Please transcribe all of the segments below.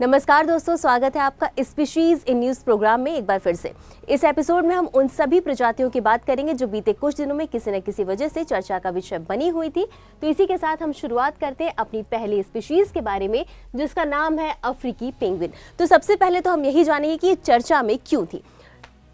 नमस्कार दोस्तों, स्वागत है आपका स्पीशीज इन न्यूज प्रोग्राम में एक बार फिर से। इस एपिसोड में हम उन सभी प्रजातियों की बात करेंगे जो बीते कुछ दिनों में किसी न किसी वजह से चर्चा का विषय बनी हुई थी। तो इसी के साथ हम शुरुआत करते हैं अपनी पहली स्पीशीज के बारे में, जिसका नाम है अफ्रीकी पेंगुइन। तो सबसे पहले तो हम यही जानेंगे कि ये चर्चा में क्यों थी।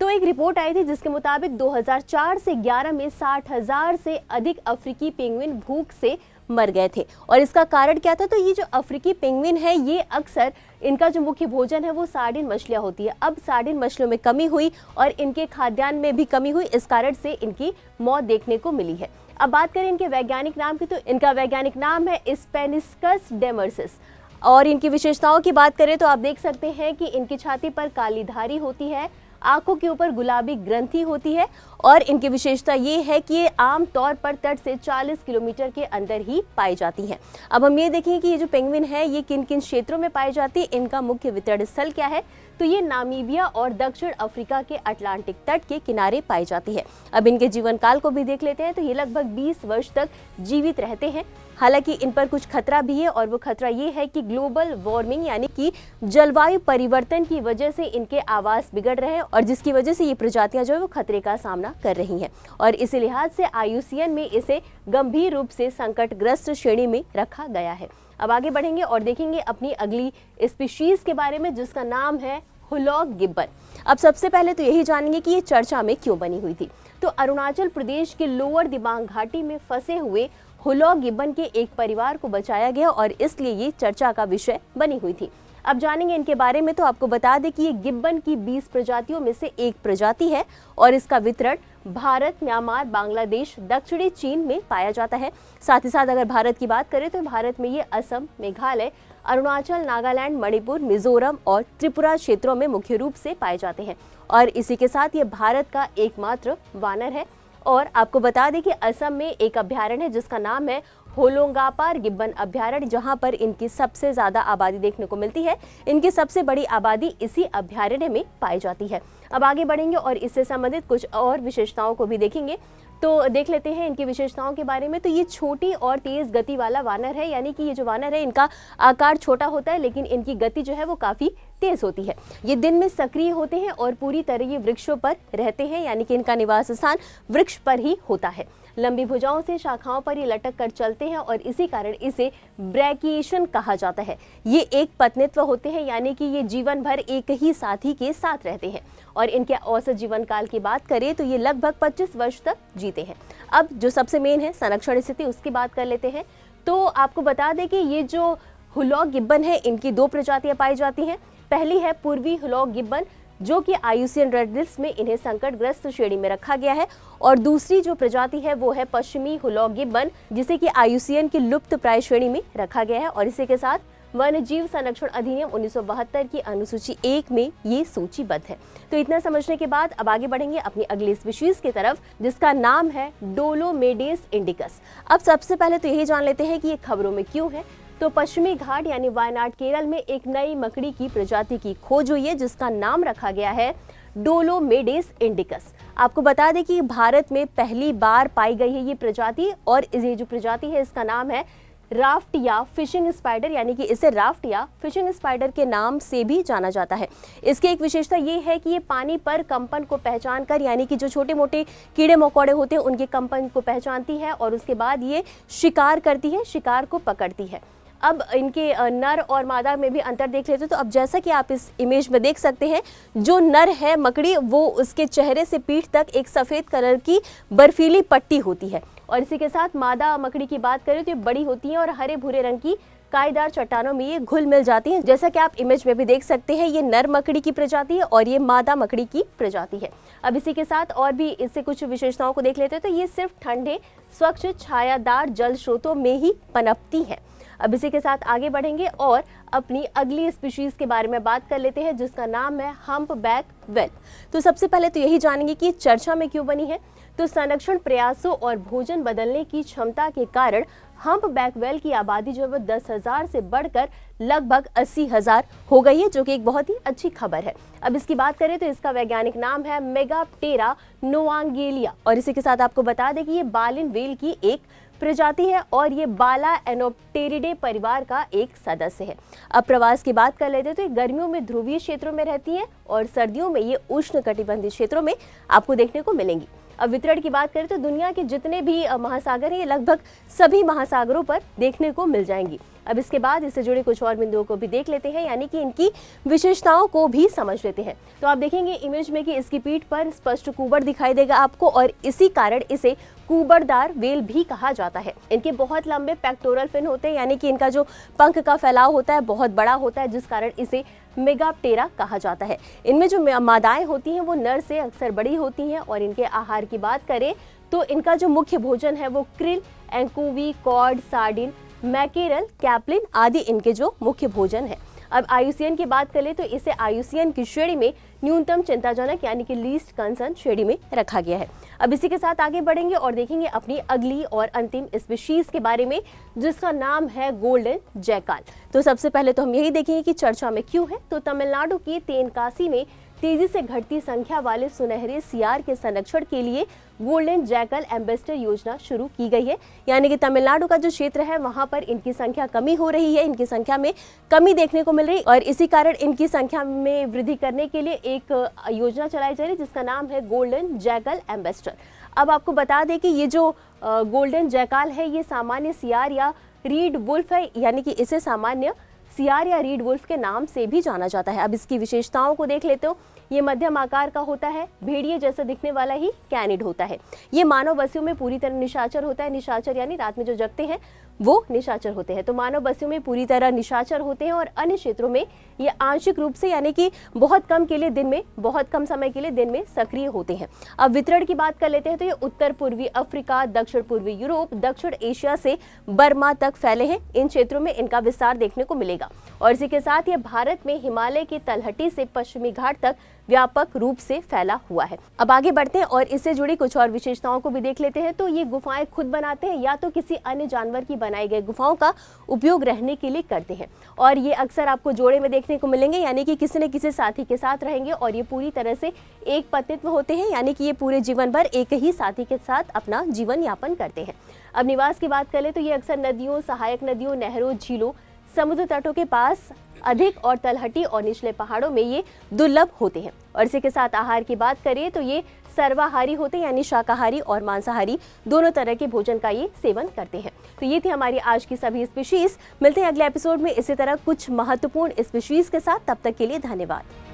तो एक रिपोर्ट आई थी जिसके मुताबिक 2004 से 11 में 60,000 से अधिक अफ्रीकी पेंगुइन भूख से मर गए थे। और इसका कारण क्या था? तो ये जो अफ्रीकी पेंगुइन है, ये अक्सर इनका जो मुख्य भोजन है वो सार्डिन मछलियां होती है। अब सार्डिन मछलियों में कमी हुई और इनके खाद्यान्न में भी कमी हुई, इस कारण से इनकी मौत देखने को मिली है। अब बात करें इनके वैज्ञानिक नाम की, तो इनका वैज्ञानिक नाम है स्पेनिस्कस डेमर्सिस। और इनकी विशेषताओं की बात करें तो आप देख सकते हैं कि इनकी छाती पर काली धारी होती है, आंखों के ऊपर गुलाबी ग्रंथि होती है और इनकी विशेषता ये है कि ये आम तौर पर तट से 40 किलोमीटर के अंदर ही पाई जाती हैं। अब हम ये देखें कि ये जो पेंगुइन है ये किन किन क्षेत्रों में पाई जाती है, इनका मुख्य वितरण स्थल क्या है। तो ये नामीबिया और दक्षिण अफ्रीका के अटलांटिक तट के किनारे पाई जाती है। अब इनके जीवन काल को भी देख लेते हैं तो ये लगभग 20 वर्ष तक जीवित रहते हैं। हालांकि इन पर कुछ खतरा भी है और वो खतरा ये है कि ग्लोबल वार्मिंग यानी कि जलवायु परिवर्तन की वजह से इनके आवास बिगड़ रहे हैं और जिसकी वजह से ये प्रजातियां जो है वो खतरे का सामना कर रही हैं। और इसी लिहाज से IUCN में इसे गंभीर रूप से संकटग्रस्त श्रेणी में रखा गया है। अब आगे बढ़ेंगे और देखेंगे अपनी अगली स्पीशीज के बारे में, जिसका नाम है हुलॉग गिब्बन। अब सबसे पहले तो यही जानेंगे कि ये चर्चा में क्यों बनी हुई थी। तो अरुणाचल प्रदेश के लोअर दिबांग घाटी में फंसे हुए हुलॉग गिब्बन के एक परिवार को बचाया गया और इसलिए ये चर्चा का विषय बनी हुई थी। अब जानेंगे इनके बारे में। तो आपको बता दें कि ये गिब्बन की 20 प्रजातियों में से एक प्रजाति है और इसका वितरण भारत, म्यांमार, बांग्लादेश, दक्षिणी चीन में पाया जाता है। साथ ही साथ अगर भारत की बात करें तो भारत में ये असम, मेघालय, अरुणाचल, नागालैंड, मणिपुर, मिजोरम और त्रिपुरा क्षेत्रों में मुख्य रूप से पाए जाते हैं। और इसी के साथ ये भारत का एकमात्र वानर है। और आपको बता दें कि असम में एक अभ्यारण्य है जिसका नाम है होलोंगापार गिब्बन अभ्यारण्य, जहां पर इनकी सबसे ज्यादा आबादी देखने को मिलती है। इनकी सबसे बड़ी आबादी इसी अभ्यारण्य में पाई जाती है। अब आगे बढ़ेंगे और इससे संबंधित कुछ और विशेषताओं को भी देखेंगे। तो देख लेते हैं इनकी विशेषताओं के बारे में। तो ये छोटी और तेज गति वाला वानर है, यानी कि ये जो वानर है इनका आकार छोटा होता है लेकिन इनकी गति जो है वो काफी तेज होती है। ये दिन में सक्रिय होते हैं और पूरी तरह ये वृक्षों पर रहते हैं, यानी कि इनका निवास स्थान वृक्ष पर ही होता है। लंबी भुजाओं से शाखाओं पर ये लटक कर चलते हैं और इसी कारण इसे ब्रैकिएशन कहा जाता है। ये एक पत्नित्व होते हैं, यानी कि ये जीवन भर एक ही साथी के साथ रहते हैं। और इनके औसत जीवन काल की बात करें तो ये लगभग 25 वर्ष तक जीते हैं। अब जो सबसे मेन है संरक्षण स्थिति, उसकी बात कर लेते हैं। तो आपको बता दें कि ये जो हुलॉग गिब्बन है इनकी 2 प्रजातियां पाई जाती हैं। पहली है पूर्वी हुलॉग गिब्बन, जो कि IUCN रेड लिस्ट में इन्हें संकटग्रस्त श्रेणी में रखा गया है। और दूसरी जो प्रजाति है वो है पश्चिमी हुलॉग गिब्बन, जिसे कि IUCN की लुप्त प्राय श्रेणी में रखा गया है। और इसी के साथ वन्य जीव संरक्षण अधिनियम 1972 की अनुसूची 1 में ये सूचीबद्ध है। तो इतना समझने के बाद अब आगे बढ़ेंगे अपनी अगली स्पीशीज की तरफ, जिसका नाम है डोलोमेडेस इंडिकस। अब सबसे पहले तो यही जान लेते हैं कि ये खबरों में क्यों है। तो पश्चिमी घाट यानी वायनाड, केरल में एक नई मकड़ी की प्रजाति की खोज हुई है जिसका नाम रखा गया है डोलोमेडेस इंडिकस। आपको बता दें कि भारत में पहली बार पाई गई है ये प्रजाति और ये जो प्रजाति है इसका नाम है राफ्ट या फिशिंग स्पाइडर, यानी कि इसे राफ्ट या फिशिंग स्पाइडर के नाम से भी जाना जाता है। इसकी एक विशेषता ये है कि ये पानी पर कंपन को पहचान कर, यानी कि जो छोटे मोटे कीड़े मकोड़े होते हैं उनके कंपन को पहचानती है और उसके बाद ये शिकार करती है, शिकार को पकड़ती है। अब इनके नर और मादा में भी अंतर देख लेते हैं। तो अब जैसा कि आप इस इमेज में देख सकते हैं, जो नर है मकड़ी वो उसके चेहरे से पीठ तक एक सफ़ेद कलर की बर्फीली पट्टी होती है। और इसी के साथ मादा मकड़ी की बात करें तो ये बड़ी होती है और हरे भूरे रंग की काईदार चट्टानों में ये घुल मिल जाती हैं। जैसा कि आप इमेज में भी देख सकते हैं, ये नर मकड़ी की प्रजाति है और ये मादा मकड़ी की प्रजाति है। अब इसी के साथ और भी इससे कुछ विशेषताओं को देख लेते हैं। तो ये सिर्फ ठंडे, स्वच्छ, छायादार जल स्रोतों में ही पनपती है। अब इसी के साथ आगे बढ़ेंगे और अपनी अगली स्पीशीज के बारे में बात कर लेते हैं, जिसका नाम है हम्पबैक व्हेल। तो सबसे पहले तो यही जानेंगे कि चर्चा में क्यों बनी है। तो संरक्षण प्रयासों और भोजन बदलने की क्षमता के कारण हम्पबैक व्हेल की आबादी जो है वो 10,000 से बढ़कर लगभग 80,000 हो गई है, जो कि एक बहुत ही अच्छी खबर है। अब इसकी बात करें तो इसका वैज्ञानिक नाम है मेगाप्टेरा नोआंगेलिया। और इसी के साथ आपको बता दें कि ये बालिन व्हेल की एक प्रजाति है और ये बालाएनोप्टेरिडे परिवार का एक सदस्य है। अब प्रवास की बात कर लेते हैं तो ये गर्मियों में ध्रुवीय क्षेत्रों में रहती है और सर्दियों में ये उष्णकटिबंधीय क्षेत्रों में आपको देखने को मिलेंगी। अब वितरण की बात करें तो दुनिया के जितने भी महासागर हैं ये लगभग सभी महासागरों पर देखने को मिल जाएंगी। अब इसके बाद इससे जुड़े कुछ और बिंदुओं को भी देख लेते हैं, यानी कि इनकी विशेषताओं को भी समझ लेते हैं। तो आप देखेंगे इमेज में कि इसकी पीठ पर स्पष्ट कुबड़ दिखाई देगा आपको और इसी कारण इसे कुबड़दार व्हेल भी कहा जाता है। इनके बहुत लंबे पेक्टोरल फिन होते हैं, यानी कि इनका जो पंख का फैलाव होता है बहुत बड़ा होता है, जिस कारण इसे मेगाप्टेरा कहा जाता है। इनमें जो मादाएं होती हैं वो नर से अक्सर बड़ी होती हैं और इनके आहार की बात करें तो इनका जो मुख्य भोजन है वो krill, anchovy, cod, sardine, mackerel, capelin आदि इनके जो मुख्य भोजन है। अब आयुसीएन की बात करें तो इसे आयुसीएन की श्रेणी में न्यूनतम चिंताजनक यानी कि लीस्ट कंसर्न श्रेणी में रखा गया है। अब इसी के साथ आगे बढ़ेंगे और देखेंगे अपनी अगली और अंतिम स्पीशीज के बारे में, जिसका नाम है गोल्डन जैकाल। तो सबसे पहले तो हम यही देखेंगे कि चर्चा में क्यों है। तो तमिलनाडु की तेनकासी में तेजी से घटती संख्या वाले सुनहरे सियार के संरक्षण के लिए गोल्डन जैकल एम्बेसडर योजना शुरू की गई है। यानी कि तमिलनाडु का जो क्षेत्र है वहां पर इनकी संख्या कमी हो रही है, इनकी संख्या में कमी देखने को मिल रही है और इसी कारण इनकी संख्या में वृद्धि करने के लिए एक योजना चलाई जा रही है जिसका नाम है गोल्डन जैकल एम्बेसडर। अब आपको बता दें कि ये जो गोल्डन जैकाल है ये सामान्य सियार या रीड वुल्फ है, यानी कि इसे सामान्य सियार या रीड वुल्फ के नाम से भी जाना जाता है। अब इसकी विशेषताओं को देख लेते हो। ये मध्यम आकार का होता है, भेड़िए जैसा दिखने वाला ही कैनिड होता है। ये मानव बस्तियों में पूरी तरह निशाचर होता है। निशाचर यानी रात में जो जगते हैं वो निशाचर होते हैं। तो मानव बस्तियों में पूरी तरह निशाचर होते हैं और अन्य क्षेत्रों में ये आंशिक रूप से यानी कि बहुत कम समय के लिए दिन में सक्रिय होते हैं। अब वितरण की बात कर लेते हैं तो ये उत्तर पूर्वी अफ्रीका, दक्षिण पूर्वी यूरोप, दक्षिण एशिया से बर्मा तक फैले हैं। इन क्षेत्रों में इनका विस्तार देखने को मिलेगा और इसी के साथ ये भारत में हिमालय की तलहटी से पश्चिमी घाट तक व्यापक रूप से फैला हुआ है। अब आगे बढ़ते हैं और इससे जुड़ी कुछ और विशेषताओं को भी देख लेते हैं। तो ये गुफाएं खुद बनाते हैं या तो किसी अन्य जानवर की बनाई गई गुफाओं का उपयोग रहने के लिए करते हैं और ये अक्सर आपको जोड़े में देखने को मिलेंगे, यानी कि किसी न किसी साथी के साथ रहेंगे और ये पूरी तरह से एक पत्नित्व होते हैं, यानी कि ये पूरे जीवन भर एक ही साथी के साथ अपना जीवन यापन करते हैं। अब निवास की बात करें तो ये अक्सर नदियों, सहायक नदियों, नहरों, झीलों, समुद्र तटों के पास अधिक और तलहटी और निचले पहाड़ों में ये दुर्लभ होते हैं। और इसी के साथ आहार की बात करें तो ये सर्वाहारी होते हैं, यानी शाकाहारी और मांसाहारी दोनों तरह के भोजन का ये सेवन करते हैं। तो ये थी हमारी आज की सभी स्पीशीज। मिलते हैं अगले एपिसोड में इसी तरह कुछ महत्वपूर्ण स्पीशीज के साथ। तब तक के लिए धन्यवाद।